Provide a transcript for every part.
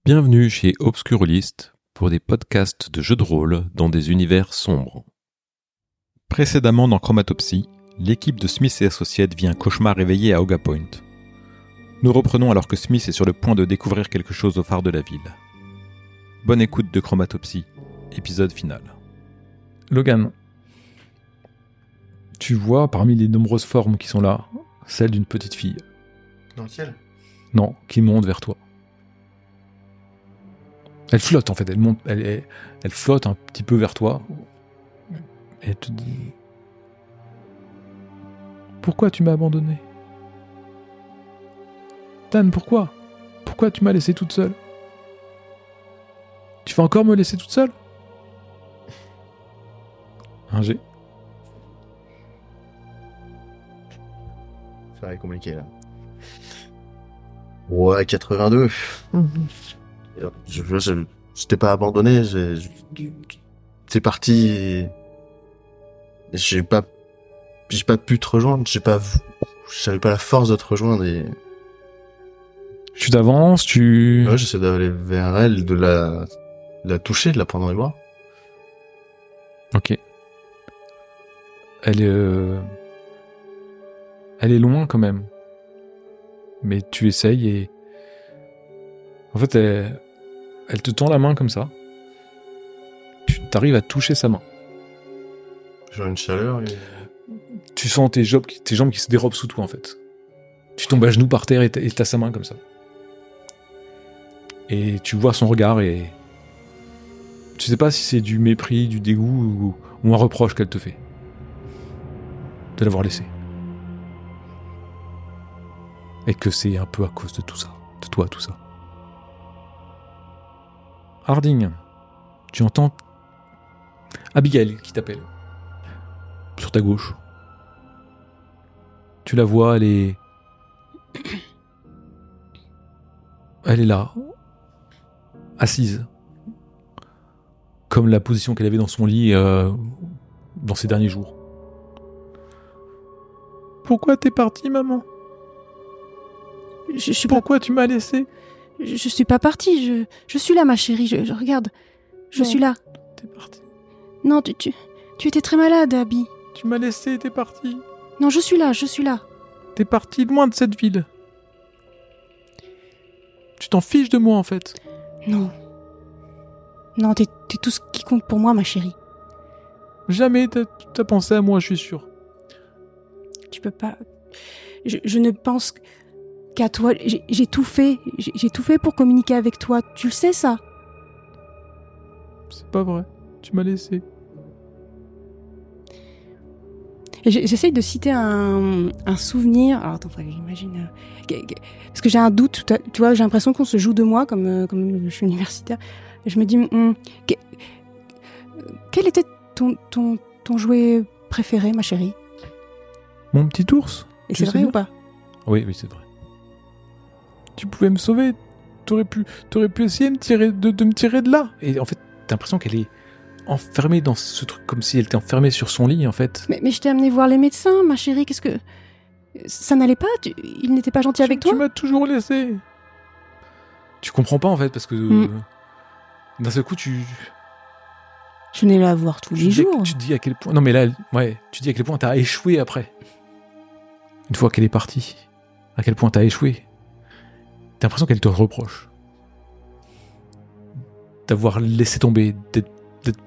Bienvenue chez Obscurlist pour des podcasts de jeux de rôle dans des univers sombres. Précédemment dans Chromatopsie, l'équipe de Smith et Associates vit un cauchemar réveillé à Oga Point. Nous reprenons alors que Smith est sur le point de découvrir quelque chose au phare de la ville. Bonne écoute de Chromatopsie, épisode final. Logan, tu vois parmi les nombreuses formes qui sont là, celle d'une petite fille. Dans le ciel? Non, qui monte vers toi. Elle flotte en fait, elle flotte un petit peu vers toi. Et elle te dit: pourquoi tu m'as abandonné? Dan, pourquoi? Pourquoi tu m'as laissé toute seule? Tu vas encore me laisser toute seule? Un G. Ça va compliqué là. Ouais, 82. Je t'ai pas abandonné, c'est parti et j'ai pas pu te rejoindre, j'avais pas la force de te rejoindre et... Tu t'avances, Ouais, j'essaie d'aller vers elle, de la toucher, de la prendre dans les bras. Ok. Elle est loin quand même. Mais tu essayes et... En fait, elle te tend la main comme ça. Tu t'arrives à toucher sa main. J'ai une chaleur et... Tu sens tes jambes qui se dérobent sous toi, en fait. Tu tombes à genoux par terre et t'as sa main comme ça. Et tu vois son regard et... Tu sais pas si c'est du mépris, du dégoût ou un reproche qu'elle te fait. De l'avoir laissé. Et que c'est un peu à cause de tout ça. De toi, tout ça. Harding, tu entends Abigail qui t'appelle. Sur ta gauche. Tu la vois, elle est là, assise. Comme la position qu'elle avait dans son lit dans ces derniers jours. Pourquoi t'es partie, maman? Pourquoi tu m'as laissé? Je suis pas partie, je suis là, ma chérie, je regarde. Je suis là. T'es partie. Non, tu étais très malade, Abby. Tu m'as laissé, t'es partie. Non, je suis là. T'es partie loin de cette ville. Tu t'en fiches de moi, en fait. Non. Non, t'es tout ce qui compte pour moi, ma chérie. Jamais t'as pensé à moi, je suis sûr. Tu peux pas... Je ne pense qu'à toi. J'ai tout fait. J'ai tout fait pour communiquer avec toi. Tu le sais, ça? C'est pas vrai. Tu m'as laissé. J'essaye de citer un souvenir. Alors attends, j'imagine... parce que j'ai un doute. Tu vois, j'ai l'impression qu'on se joue de moi, comme je suis universitaire. Et je me dis... quel était ton jouet préféré, ma chérie? Mon petit ours. Et c'est vrai ou pas? Oui, c'est vrai. Tu pouvais me sauver. T'aurais pu essayer de me tirer de là. Et en fait, t'as l'impression qu'elle est enfermée dans ce truc, comme si elle était enfermée sur son lit, en fait. Mais je t'ai amené voir les médecins, ma chérie. Qu'est-ce que... Ça n'allait pas? Il n'était pas gentil avec toi? Tu m'as toujours laissé. Tu comprends pas, en fait, parce que... D'un seul coup, tu... Je venais la voir tous les jours. Tu te dis à quel point... Non, mais là, tu te dis à quel point t'as échoué après. Une fois qu'elle est partie. À quel point t'as échoué. T'as l'impression qu'elle te reproche. D'avoir laissé tomber, d'être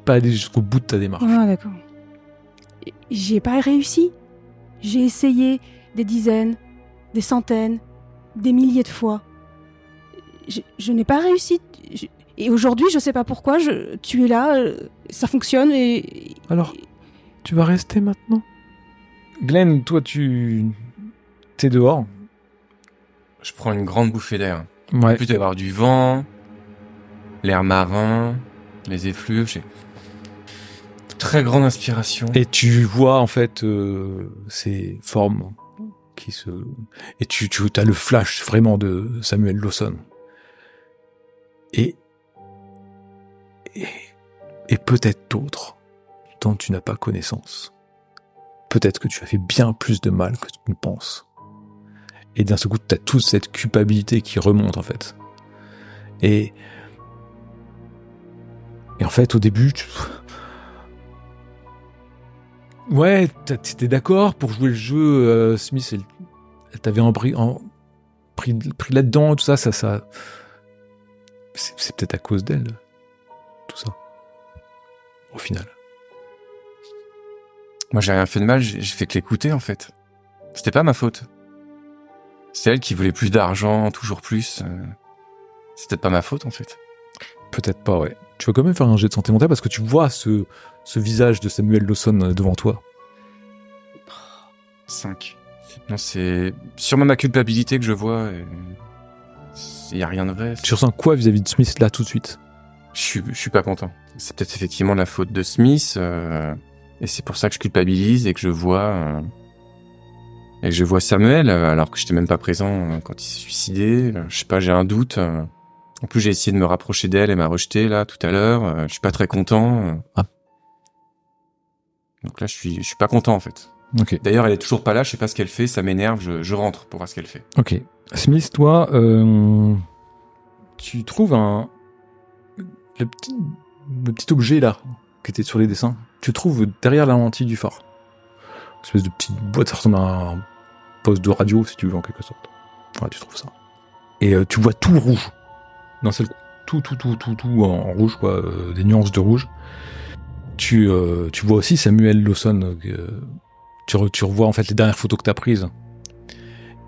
pas allé jusqu'au bout de ta démarche. Ah, d'accord. J'ai pas réussi. J'ai essayé des dizaines, des centaines, des milliers de fois. Je n'ai pas réussi. Et aujourd'hui, je sais pas pourquoi, tu es là, ça fonctionne et... Alors, tu vas rester maintenant? Glenn, toi, t'es dehors. Je prends une grande bouffée d'air. Ouais. En plus, il va y avoir du vent, l'air marin, les effluves. J'ai très grande inspiration. Et tu vois, en fait, ces formes qui se... Et tu as le flash, vraiment, de Samuel Lawson. Et peut-être d'autres dont tu n'as pas connaissance. Peut-être que tu as fait bien plus de mal que tu ne penses. Et d'un seul coup, tu as toute cette culpabilité qui remonte, en fait. Et en fait, au début, ouais, t'étais d'accord pour jouer le jeu. Smith, elle t'avait pris là-dedans, tout ça. C'est peut-être à cause d'elle, tout ça. Au final. Moi, j'ai rien fait de mal, j'ai fait que l'écouter, en fait. C'était pas ma faute. C'est elle qui voulait plus d'argent, toujours plus. C'est peut-être pas ma faute, en fait. Peut-être pas, ouais. Tu vas quand même faire un jet de santé mentale parce que tu vois ce visage de Samuel Lawson devant toi. 5. Non, c'est sûrement ma culpabilité que je vois. Il y a rien de vrai. Tu ressens quoi vis-à-vis de Smith là tout de suite? Je suis pas content. C'est peut-être effectivement la faute de Smith. Et c'est pour ça que je culpabilise et que je vois Samuel alors que j'étais même pas présent quand il s'est suicidé. Je sais pas, j'ai un doute. En plus, j'ai essayé de me rapprocher d'elle, elle m'a rejeté là tout à l'heure. Je suis pas très content. Ah. Donc là, je suis pas content en fait. Ok. D'ailleurs, elle est toujours pas là. Je sais pas ce qu'elle fait. Ça m'énerve. Je rentre pour voir ce qu'elle fait. Ok. Smith, toi, tu trouves le petit objet là qui était sur les dessins. Tu le trouves derrière la lentille du phare. Une espèce de petite boîte, ça ressemble à un poste de radio si tu veux en quelque sorte. Ouais, tu trouves ça. Et tu vois tout rouge. D'un seul coup, tout en rouge, quoi, des nuances de rouge. Tu vois aussi Samuel Lawson. Tu revois en fait les dernières photos que t'as prises.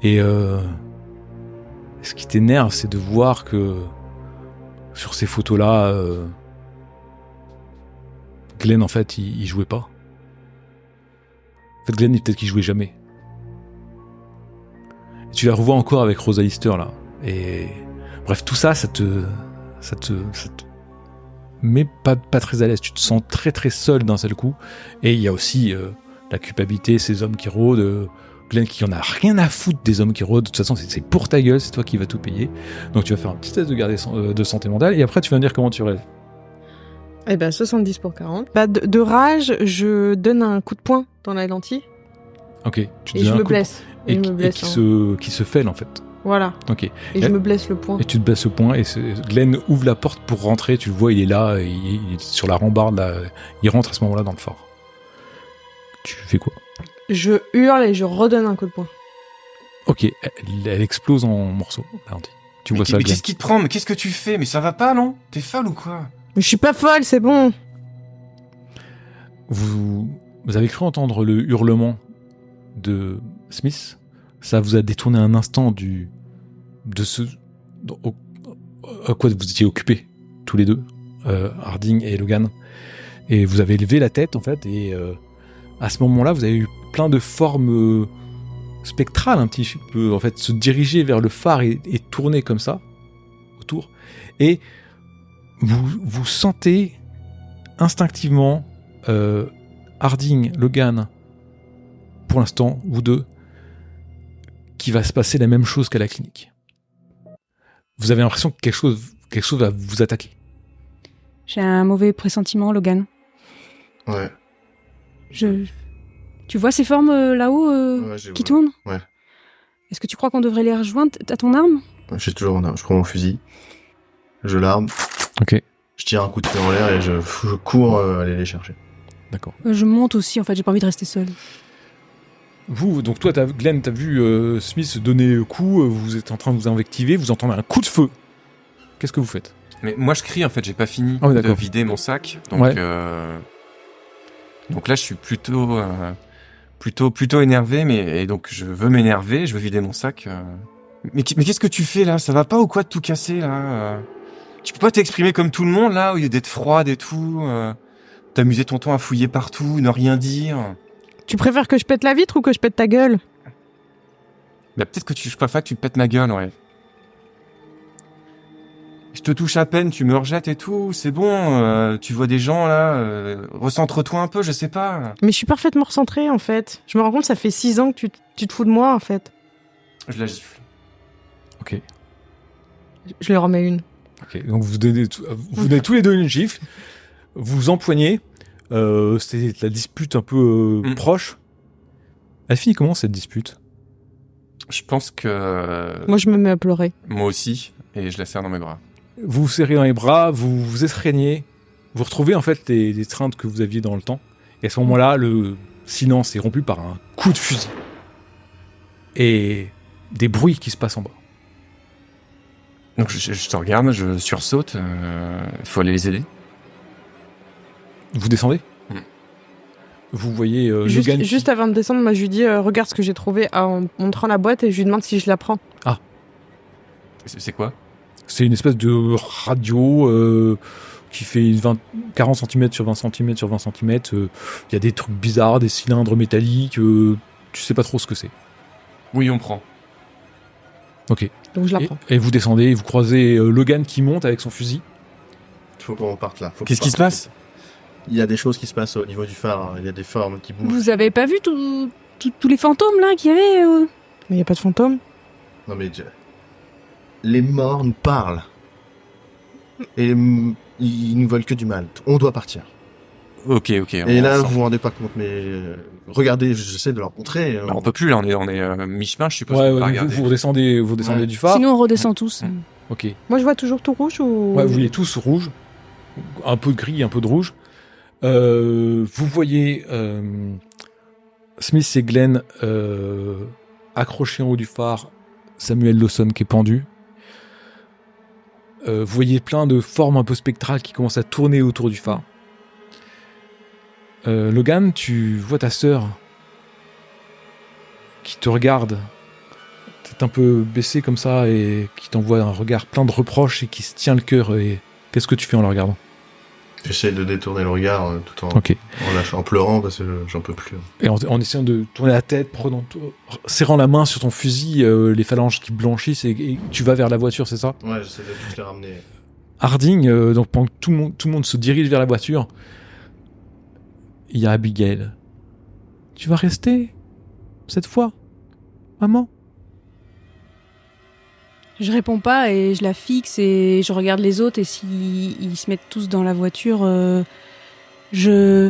Et ce qui t'énerve, c'est de voir que sur ces photos-là, Glenn, en fait, il jouait pas. En fait, Glenn, peut-être qu'il jouait jamais. Et tu la revois encore avec Rosa Easter, là. Et bref, tout ça, ça te met pas très à l'aise. Tu te sens très très seul d'un seul coup. Et il y a aussi la culpabilité, ces hommes qui rôdent. Glenn qui en a rien à foutre des hommes qui rôdent. De toute façon, c'est pour ta gueule, c'est toi qui vas tout payer. Donc tu vas faire un petit test de santé mentale. Et après, tu vas me dire comment tu rêves. Eh ben, 70 pour 40. Bah, de rage, je donne un coup de poing dans la lentille. Ok. Tu Et donnes je un me coup blesse. Et je me blesse, qui se fêle, en fait. Voilà. Ok. Et je me blesse le poing. Et tu te blesses au point. Et Glenn ouvre la porte pour rentrer. Tu le vois, il est là. Il est sur la rambarde. Là, il rentre à ce moment-là dans le phare. Tu fais quoi? Je hurle et je redonne un coup de poing. Ok. Elle explose en morceaux, la lentille. Tu vois ça, Mais Glenn. qu'est-ce qui te prend? Mais qu'est-ce que tu fais? Mais ça va pas, non? T'es folle ou quoi? Mais je suis pas folle, c'est bon. Vous avez cru entendre le hurlement de Smith. Ça vous a détourné un instant à quoi vous étiez occupés tous les deux, Harding et Logan. Et vous avez levé la tête en fait, et à ce moment-là, vous avez eu plein de formes spectrales un petit peu, en fait, se diriger vers le phare et tourner comme ça autour. Et vous sentez instinctivement Harding, Logan, pour l'instant, vous deux, qu'il va se passer la même chose qu'à la clinique. Vous avez l'impression que quelque chose va vous attaquer. J'ai un mauvais pressentiment, Logan. Ouais. Tu vois ces formes là-haut Ouais, j'ai qui vu. tournent? Ouais. Est-ce que tu crois qu'on devrait les rejoindre? T'as ton arme? J'ai toujours une arme. Je prends mon fusil. Je l'arme. Ok. Je tire un coup de feu en l'air et je cours aller les chercher. D'accord. Je monte aussi, en fait, j'ai pas envie de rester seule. Vous, donc toi, Glenn, t'as vu Smith donner le coup, vous êtes en train de vous invectiver, vous entendez un coup de feu. Qu'est-ce que vous faites? Mais moi, je crie, en fait. J'ai pas fini Ah oui, de d'accord. vider mon sac. Donc, Ouais. donc là, je suis plutôt énervé, et donc je veux m'énerver, je veux vider mon sac. Mais qu'est-ce que tu fais là? Ça va pas ou quoi de tout casser là? Tu peux pas t'exprimer comme tout le monde là, au lieu d'être froide et tout, t'amuser ton temps à fouiller partout, ne rien dire. Tu préfères que je pète la vitre ou que je pète ta gueule? Bah peut-être que je préfère que tu pètes ma gueule, ouais. Je te touche à peine, tu me rejettes et tout, c'est bon, tu vois des gens là, recentre-toi un peu, je sais pas. Mais je suis parfaitement recentrée en fait. Je me rends compte, ça fait 6 ans que tu te fous de moi en fait. Je la gifle. Ok. Je lui remets une. Ok. Donc vous donnez tous les deux une gifle, vous empoignez, c'est la dispute un peu proche. Elle finit comment cette dispute? Je pense que... Moi je me mets à pleurer. Moi aussi, et je la serre dans mes bras. Vous vous serrez dans les bras, vous vous estreignez, vous retrouvez en fait les craintes que vous aviez dans le temps. Et à ce moment-là, le silence est rompu par un coup de fusil. Et des bruits qui se passent en bas. Donc je te regarde, je sursaute. Faut aller les aider. Vous descendez Vous voyez Logan qui- Juste avant de descendre, moi je lui dis regarde ce que j'ai trouvé en montrant la boîte et je lui demande si je la prends. C'est quoi? C'est une espèce de radio qui fait 40 cm sur 20 cm sur 20 cm. Il y a des trucs bizarres, des cylindres métalliques. Tu sais pas trop ce que c'est. Oui, on prend. Ok. Donc je la prends. Et vous descendez et vous croisez Logan qui monte avec son fusil. Faut qu'on parte là. Faut Qu'est-ce qu'on qui se parte. passe? Il y a des choses qui se passent au niveau du phare. Il y a des formes qui bougent. Vous avez pas vu tous les fantômes là qu'il y avait Mais il n'y a pas de fantôme. Non mais les morts nous parlent. Et ils nous veulent que du mal. On doit partir. Ok. Et là, vous vous rendez pas compte, mais regardez, j'essaie de leur montrer. Bah, on peut plus, là, on est mi-chemin, je suppose. Ouais, on peut pas vous regarder. redescendez Ouais. du phare. Sinon on redescend tous. Ok. Moi je vois toujours tout rouge ou. Ouais, vous voyez tous rouge, un peu de gris, un peu de rouge. Vous voyez Smith et Glenn accrochés en haut du phare, Samuel Lawson qui est pendu. Vous voyez plein de formes un peu spectrales qui commencent à tourner autour du phare. Logan, tu vois ta sœur qui te regarde, tête un peu baissée comme ça, et qui t'envoie un regard plein de reproches et qui se tient le cœur. Et qu'est-ce que tu fais en la regardant? J'essaie de détourner le regard tout en, Ok. en pleurant parce que j'en peux plus. Et en essayant de tourner la tête, serrant la main sur ton fusil, les phalanges qui blanchissent, et tu vas vers la voiture, c'est ça? Ouais, j'essaie de tous les ramener. Harding, donc pendant que tout le monde se dirige vers la voiture, il y a Abigail. Tu vas rester cette fois, maman? Je réponds pas et je la fixe et je regarde les autres et s'ils se mettent tous dans la voiture, je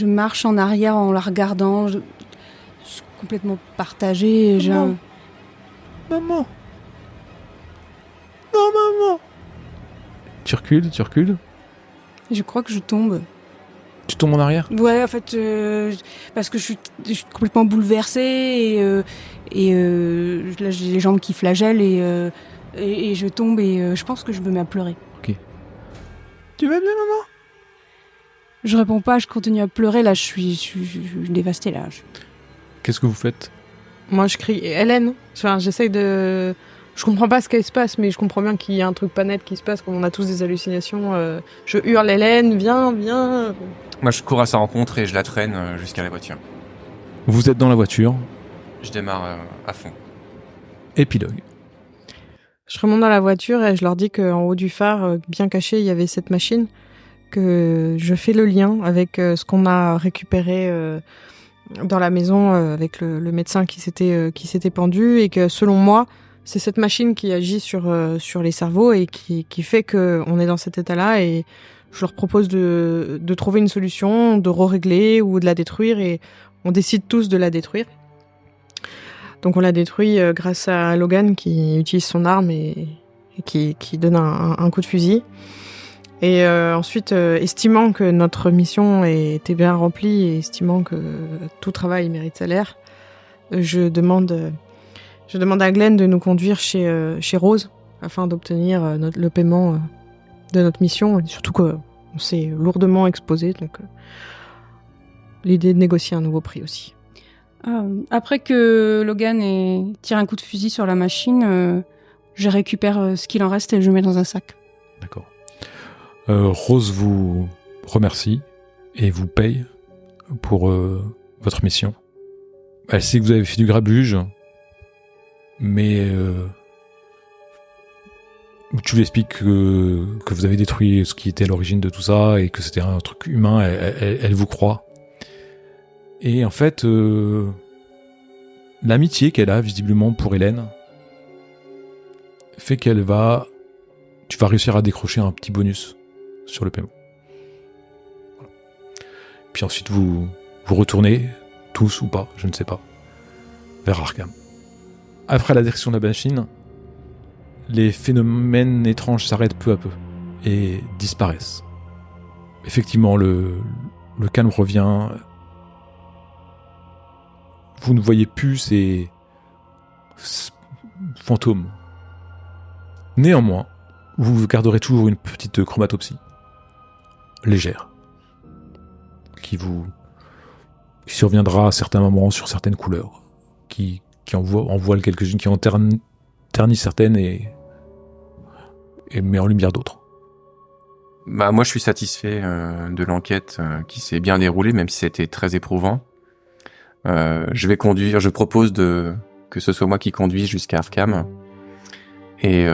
marche en arrière en la regardant. Je suis complètement partagée. Maman. Maman. Non, maman. Tu recules. Je crois que je tombe. Tu tombes en arrière. Ouais, en fait, parce que je suis complètement bouleversée et là j'ai les jambes qui flagellent et je tombe et je pense que je me mets à pleurer. Tu vas bien, maman? Je réponds pas, je continue à pleurer. Là, je suis dévastée là. Qu'est-ce que vous faites? Moi je crie Hélène. Enfin, j'essaye de. Je comprends pas ce qui se passe, mais je comprends bien qu'il y a un truc pas net qui se passe, comme on a tous des hallucinations. Je hurle Hélène, viens. Moi, je cours à sa rencontre et je la traîne jusqu'à la voiture. Vous êtes dans la voiture. Je démarre à fond. Épilogue. Je remonte dans la voiture et je leur dis qu'en haut du phare, bien caché, il y avait cette machine, que je fais le lien avec ce qu'on a récupéré dans la maison avec le médecin qui s'était pendu, et que selon moi, c'est cette machine qui agit sur les cerveaux et qui fait qu'on est dans cet état-là, et je leur propose de trouver une solution, de régler ou de la détruire, et on décide tous de la détruire. Donc on la détruit grâce à Logan qui utilise son arme et qui donne un coup de fusil. Et ensuite, estimant que notre mission était bien remplie et estimant que tout travail mérite salaire, je demande à Glenn de nous conduire chez Rose afin d'obtenir le paiement de notre mission, et surtout qu'on s'est lourdement exposé, donc l'idée de négocier un nouveau prix aussi. Après que Logan tire un coup de fusil sur la machine, je récupère ce qu'il en reste et je le mets dans un sac. D'accord. Rose vous remercie et vous paye pour votre mission. Elle sait que vous avez fait du grabuge, mais tu lui expliques que vous avez détruit ce qui était à l'origine de tout ça et que c'était un truc humain. Elle vous croit. Et en fait, l'amitié qu'elle a visiblement pour Hélène fait tu vas réussir à décrocher un petit bonus sur le paiement. Voilà. Puis ensuite vous retournez, tous ou pas, je ne sais pas, vers Arkham. Après la direction de la machine, les phénomènes étranges s'arrêtent peu à peu et disparaissent. Effectivement, le calme revient. Vous ne voyez plus ces fantômes. Néanmoins, vous garderez toujours une petite chromatopsie légère qui surviendra à certains moments sur certaines couleurs, qui en voile quelques-unes, qui en ternit certaines et met en lumière d'autres. Bah moi je suis satisfait de l'enquête qui s'est bien déroulée, même si c'était très éprouvant. Je propose que ce soit moi qui conduise jusqu'à Arkham. Et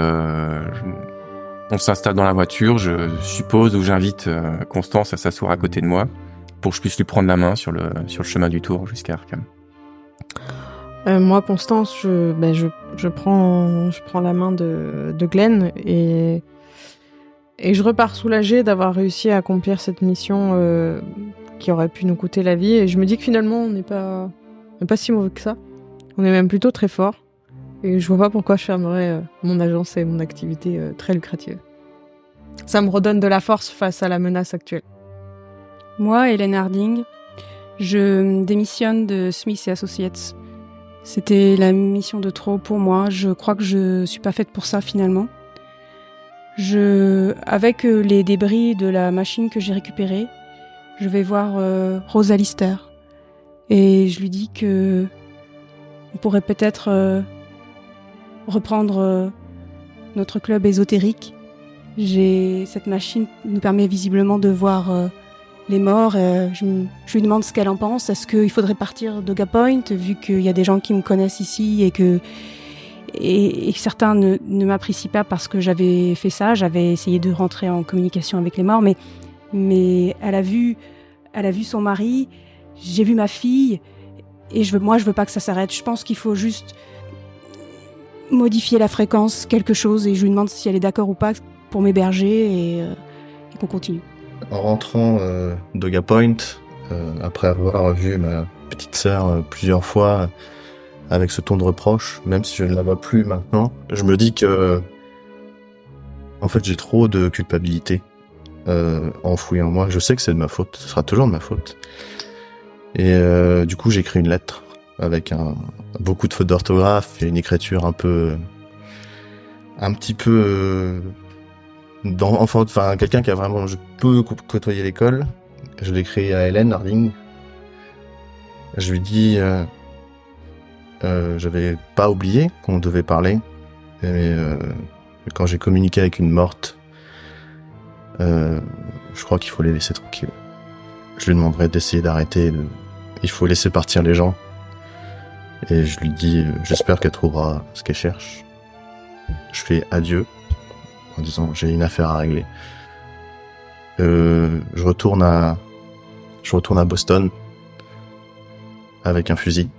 on s'installe dans la voiture, je suppose, où j'invite Constance à s'asseoir à côté de moi pour que je puisse lui prendre la main sur le chemin du tour jusqu'à Arkham. Moi, Constance, je prends la main de Glenn et je repars soulagée d'avoir réussi à accomplir cette mission qui aurait pu nous coûter la vie. Et je me dis que finalement, on n'est pas si mauvais que ça. On est même plutôt très fort. Et je vois pas pourquoi je fermerais mon agence et mon activité très lucrative. Ça me redonne de la force face à la menace actuelle. Moi, Hélène Harding, je démissionne de Smith & Associates. C'était la mission de trop pour moi. Je crois que je suis pas faite pour ça finalement. Avec les débris de la machine que j'ai récupérée, je vais voir Rosa Lister. Et je lui dis que on pourrait peut-être reprendre notre club ésotérique. Cette machine nous permet visiblement de voir les morts. Je lui demande ce qu'elle en pense. Est-ce qu'il faudrait partir d'Oga Point, vu qu'il y a des gens qui me connaissent ici et que certains ne m'apprécient pas parce que j'avais fait ça. J'avais essayé de rentrer en communication avec les morts, mais elle a vu son mari, j'ai vu ma fille, et je veux pas que ça s'arrête. Je pense qu'il faut juste modifier la fréquence, quelque chose, et je lui demande si elle est d'accord ou pas pour m'héberger et qu'on continue. En rentrant d'Oga Point, après avoir vu ma petite sœur plusieurs fois avec ce ton de reproche, même si je ne la vois plus maintenant, je me dis que en fait j'ai trop de culpabilité enfouie en moi. Je sais que c'est de ma faute, ce sera toujours de ma faute. Et du coup j'écris une lettre avec beaucoup de fautes d'orthographe et une écriture un petit peu quelqu'un qui a vraiment peu côtoyé l'école. Je l'écris à Hélène Harding. Je lui dis j'avais pas oublié qu'on devait parler, mais quand j'ai communiqué avec une morte, je crois qu'il faut les laisser tranquilles. Je lui demanderai d'essayer d'arrêter. Il faut laisser partir les gens. Et je lui dis, j'espère qu'elle trouvera ce qu'elle cherche. Je fais adieu en disant j'ai une affaire à régler. Je retourne à Boston avec un fusil.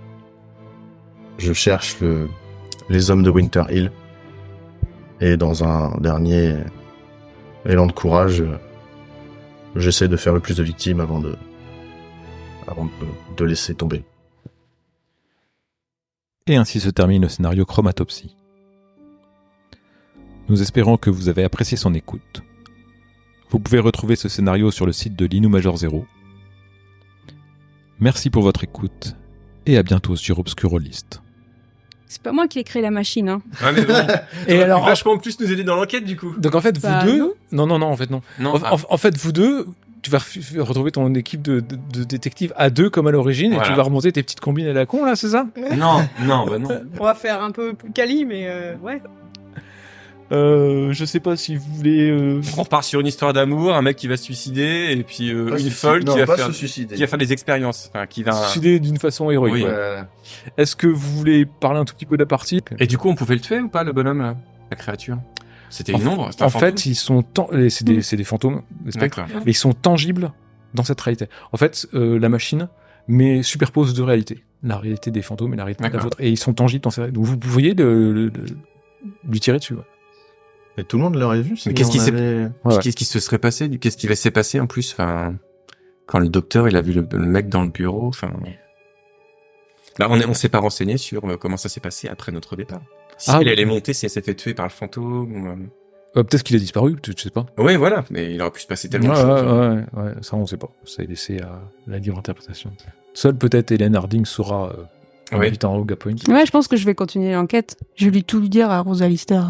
Je cherche les hommes de Winter Hill. Et dans un dernier élan de courage, j'essaie de faire le plus de victimes avant de laisser tomber. Et ainsi se termine le scénario Chromatopsie. Nous espérons que vous avez apprécié son écoute. Vous pouvez retrouver ce scénario sur le site de l'Inu Major Zero. Merci pour votre écoute et à bientôt sur Obscurolist. C'est pas moi qui ai créé la machine, hein. Ah mais bon, Et alors, vachement plus nous aider dans l'enquête du coup. donc en fait, Bah, vous deux... Non, en fait, non. Non, En fait, vous deux, tu vas retrouver ton équipe de détectives à deux comme à l'origine, et Voilà. tu vas remonter tes petites combines à la con, là, c'est ça? non. On va faire un peu plus quali, mais ouais. Je sais pas si vous voulez... On repart sur une histoire d'amour, un mec qui va se suicider, et puis une folle qui va faire des expériences, enfin, qui va... suicider d'une façon héroïque. Oui. Ouais. Est-ce que vous voulez parler un tout petit peu de la partie? Et du coup, on pouvait le tuer ou pas, le bonhomme, là, la créature? C'était une ombre, c'était un En fantôme. fait, ils sont c'est des fantômes, des spectres, D'accord. mais ils sont tangibles dans cette réalité. En fait, la machine superpose deux réalités, la réalité des fantômes et la réalité de la D'accord. vôtre, et ils sont tangibles dans cette réalité. Donc vous pourriez lui tirer dessus. Ouais. Et tout le monde l'aurait vu. Mais qu'est-ce qui s'est Ouais. Qu'est-ce qui se serait passé? Qu'est-ce qui s'est passé en plus? Enfin, quand le docteur il a vu le mec dans le bureau. Enfin, là on s'est pas renseigné sur comment ça s'est passé après notre départ. Si Ah, elle est montée, si elle s'est fait tuer par le fantôme. Peut-être qu'il a disparu, je sais pas. Ouais, voilà. Mais il aurait pu se passer tellement Ouais, de choses. ouais, ça on sait pas. Ça est laissé à la libre interprétation. Seule peut-être Hélène Harding saura en Oui. habitant à Oga Point. Ouais, je pense que je vais continuer l'enquête. Je vais lui tout lui dire à Rosa Lister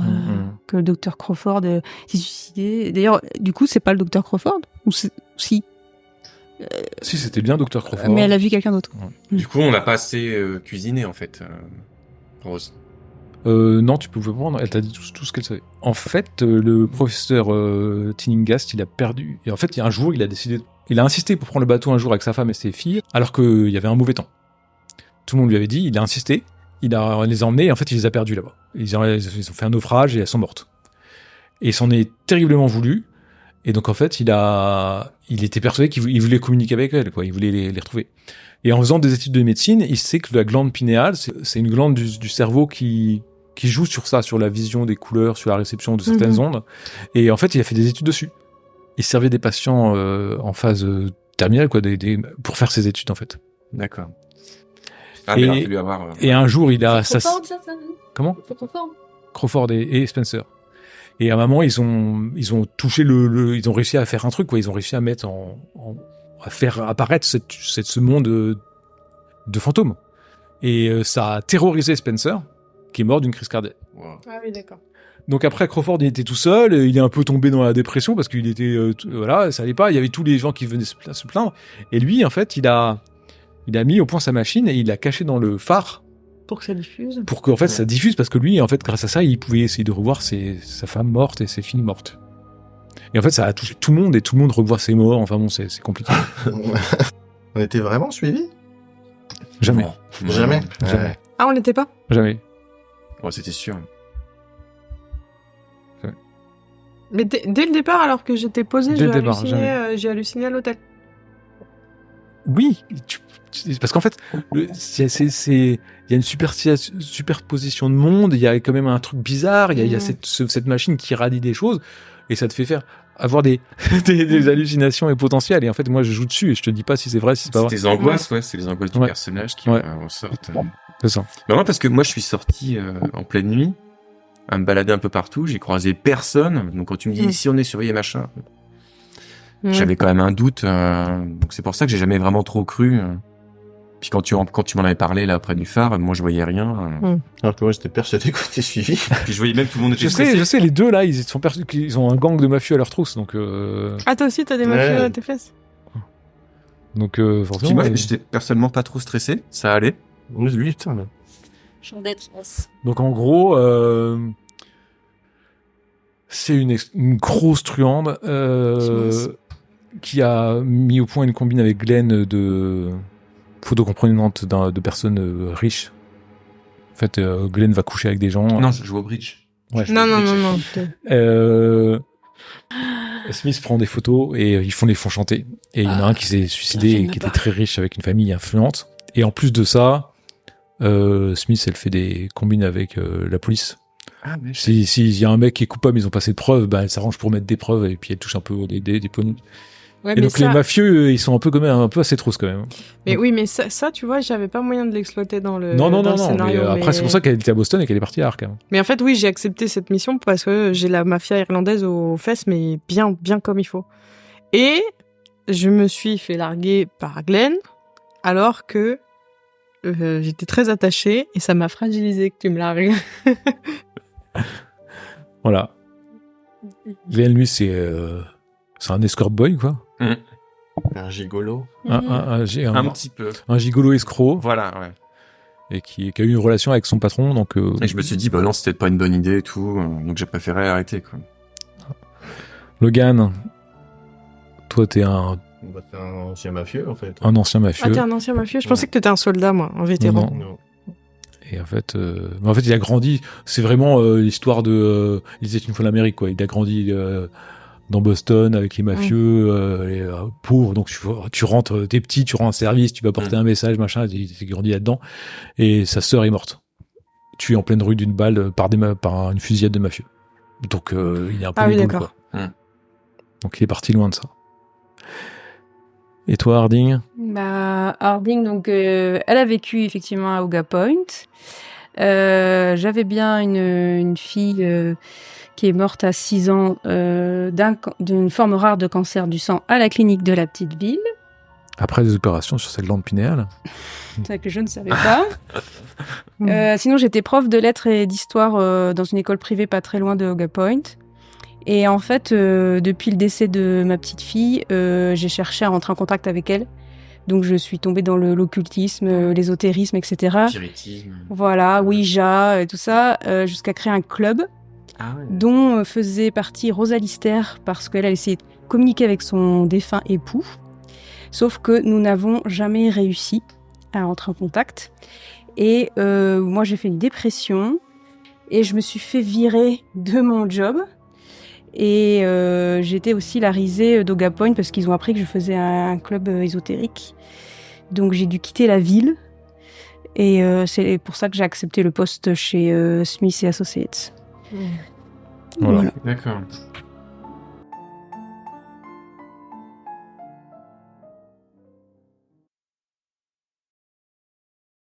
que le docteur Crawford s'est suicidé. D'ailleurs, du coup, c'est pas le docteur Crawford ou si, Si c'était bien Dr. Crawford. mais elle a vu quelqu'un d'autre. Du coup, on n'a pas assez cuisiné, en fait, Rose. Non, tu pouvais prendre. Elle t'a dit tout ce qu'elle savait. En fait, le professeur Tinningast, il a perdu. Et en fait, il y a un jour, il a décidé. Il a insisté pour prendre le bateau un jour avec sa femme et ses filles, alors qu'il y avait un mauvais temps. Tout le monde lui avait dit. Il a insisté. Il les a emmenés. Et en fait, il les a perdus là-bas. Ils ont fait un naufrage et elles sont mortes. Et il s'en est terriblement voulu. Et donc, en fait, il était persuadé qu'il voulait communiquer avec elles, quoi. Il voulait les retrouver. Et en faisant des études de médecine, il sait que la glande pinéale, c'est une glande du cerveau qui joue sur ça, sur la vision des couleurs, sur la réception de certaines ondes. Et en fait, il a fait des études dessus. Il servait des patients en phase terminale, quoi, pour faire ses études, en fait. D'accord. Ah, mais il a fallu avoir... Et un jour, il a... Crawford, ça Comment Crawford. Crawford et Spencer. Et à un moment, ils ont touché ils ont réussi à faire un truc, quoi. Ils ont réussi à mettre à faire apparaître ce monde de fantômes. Et ça a terrorisé Spencer, qui est mort d'une crise cardiaque. Wow. Ah oui, d'accord. Donc après, Crawford, il était tout seul, il est un peu tombé dans la dépression parce qu'il était, voilà, ça allait pas, il y avait tous les gens qui venaient se plaindre. Et lui, en fait, il a mis au point sa machine et il l'a caché dans le phare Pour que ça diffuse. pour que, en fait, ça diffuse parce que lui, en fait, grâce à ça, il pouvait essayer de revoir sa femme morte et ses filles mortes. Et en fait, ça a touché tout le monde et tout le monde revoit ses morts. Enfin bon, c'est compliqué. On était vraiment suivis? Jamais. Ouais. Jamais. Jamais. Ouais. Ah, on n'était pas Jamais. Ouais, c'était sûr. Mais dès le départ, alors que j'étais posée, Dès le départ, jamais. j'ai halluciné à l'hôtel. Oui, parce qu'en fait, il y a une superposition de monde, il y a quand même un truc bizarre, il y a cette machine qui radie des choses, et ça te fait avoir des hallucinations et potentiels. Et en fait, moi, je joue dessus, et je te dis pas si c'est vrai, si c'est pas C'est vrai. des angoisses, ouais, c'est les angoisses du Ouais. personnage qui Ouais. ressortent. C'est ça. Mais moi, parce que moi, je suis sorti en pleine nuit, à me balader un peu partout, j'ai croisé personne. Donc quand tu me dis, si on est surveillé, machin, j'avais quand même un doute. Donc c'est pour ça que j'ai jamais vraiment trop cru. Puis quand tu m'en avais parlé là près du phare, moi je voyais rien. Alors que moi, j'étais persuadé qu'on était suivis. Puis je voyais même tout le monde était Je stressé. sais, les deux là, ils ont un gang de mafieux à leur trousse, donc Ah, toi aussi, t'as des mafieux à tes fesses? forcément. Puis moi, j'étais personnellement pas trop stressé, ça allait. Lui, putain, là. Champ d'être. Donc en gros, c'est une grosse truande qui a mis au point une combine avec Glenn de photocomprenante de personnes riches. En fait, Glenn va coucher avec des gens. Non, je joue au bridge. Ouais, Non. Smith prend des photos et ils les font chanter. Et il y en a un qui s'est suicidé et qui était très riche avec une famille influente. Et en plus de ça, Smith, elle fait des combines avec la police. Ah, mais S'il y a un mec qui est coupable, ils ont passé de preuves, elle s'arrange pour mettre des preuves et puis elle touche un peu des poignets. Ouais, Et mais donc les mafieux, ils sont un peu assez trousses quand même. Mais oui, mais ça, tu vois, j'avais pas moyen de l'exploiter dans le Non, dans le scénario. mais après, c'est pour ça qu'elle était à Boston et qu'elle est partie à Arkham. Mais en fait, oui, j'ai accepté cette mission parce que j'ai la mafia irlandaise aux fesses, mais bien comme il faut. Et je me suis fait larguer par Glenn, alors que j'étais très attachée et ça m'a fragilisé que tu me largues. Voilà. Glenn, lui, c'est un escort boy, quoi. Un gigolo. Un petit peu. un gigolo escroc Voilà, ouais. et qui a eu une relation avec son patron. Donc, Et je me suis dit, bah non, c'était pas une bonne idée et tout. Donc j'ai préféré arrêter, quoi. Logan, toi, t'es un Bah, c'est un ancien mafieux, en fait. ancien mafieux. Ah, t'es un ancien mafieux? Je pensais que t'étais un soldat, moi, un vétéran. Non. Et en fait, il a grandi. C'est vraiment l'histoire de. Il disait une fois l'Amérique, quoi. Il a grandi dans Boston avec les mafieux, pauvres. Donc tu rentres, t'es petit, tu rends un service, tu vas porter un message, machin. Il s'est grandi là-dedans. Et sa sœur est morte, tuée en pleine rue d'une balle par une fusillade de mafieux. Donc il est un peu Ah oui, les boules, d'accord. quoi. Donc il est parti loin de ça. Et toi, Harding? Harding, donc, elle a vécu effectivement à Oga Point. J'avais bien une fille qui est morte à 6 ans d'une forme rare de cancer du sang à la clinique de la petite ville. Après des opérations sur sa glande pinéale. C'est ça que je ne savais pas. Sinon, j'étais prof de lettres et d'histoire dans une école privée pas très loin de Oga Point. Et en fait, depuis le décès de ma petite fille, j'ai cherché à rentrer en contact avec elle. Donc, je suis tombée dans l'occultisme, l'ésotérisme, etc. Spiritisme. Voilà, Ouija, et tout ça, jusqu'à créer un club dont faisait partie Rosa Lister parce qu'elle a essayé de communiquer avec son défunt époux. Sauf que nous n'avons jamais réussi à rentrer en contact. Et moi, j'ai fait une dépression et je me suis fait virer de mon job. Et j'étais aussi la risée d'Oga Point parce qu'ils ont appris que je faisais un club ésotérique. Donc j'ai dû quitter la ville. Et c'est pour ça que j'ai accepté le poste chez Smith & Associates. Voilà. D'accord.